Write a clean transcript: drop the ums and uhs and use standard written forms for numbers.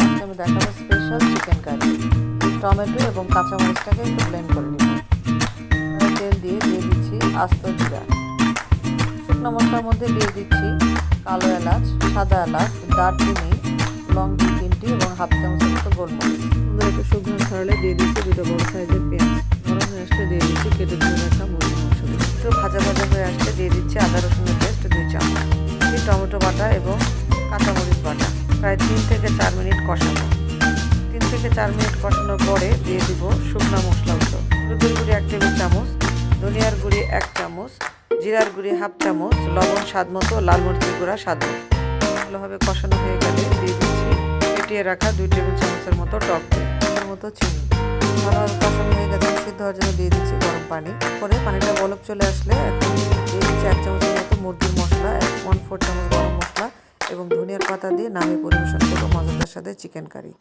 আজকে আমি দেখাবো স্পেশাল চিকেন কারি। টমেটো এবং কাঁচামরিচটাকে একটু ব্লেন্ড করে নিব। তেল দিয়ে দিচ্ছি আস্ত জিরা। শুকনো মশলার মধ্যে দিয়ে দিচ্ছি কালো এলাচ, সাদা এলাচ, দারচিনি, লং 2-3টি এবং হাফ চামচের মতো গোলমরিচ। সুন্দর একটু শুকনো ছড়ালে দিয়ে দিচ্ছি দুটো বড় সাইজের পেঁয়াজ। গরম হয়ে আসলে দিয়ে দিচ্ছি কেটে ধুয়ে রাখা মুরগির মাংসগুলো। একটু ভাজা ভাজা হয়ে আসলে দিয়ে দিচ্ছি আদা রসুনের পেস্ট 2 চামচ, টমেটো বাটা এবং কাঁচামরিচ বাটা। প্রায় 3 থেকে 4 মিনিট কষাবো। 3 থেকে 4 মিনিট কষানোর পরে দিয়ে দিব শুকনো মশলাগুলো। হলুদের গুঁড়ি 1 টেবিল চামচ, ধনিয়ার গুঁড়ি 1 চামচ, জিরার গুঁড়ি হাফ চামচ, লবণ স্বাদ মতো, লাল মরিচের গুঁড়া স্বাদ মতো। ভালোভাবে কষানো হয়ে গেলে দিয়ে দিচ্ছি ফেটিয়ে রাখা 2 টেবিল চামচের মতো টক দই, মতো চিনি। ভালোভাবে কষানো হয়ে গেছে, সিদ্ধ হওয়ার জন্য দিয়ে দিচ্ছি গরম পানি। পরে পানিটা বলক চলে আসলে এখন দিয়ে দিচ্ছি 1 চামচের মতো মুরগির মশলা, 1/4 চামচ গরম মশলা এবং ধনিয়ার পাতা দিয়ে নামিয়ে পরিবেশন করব মজাদার সাথে চিকেন কারি।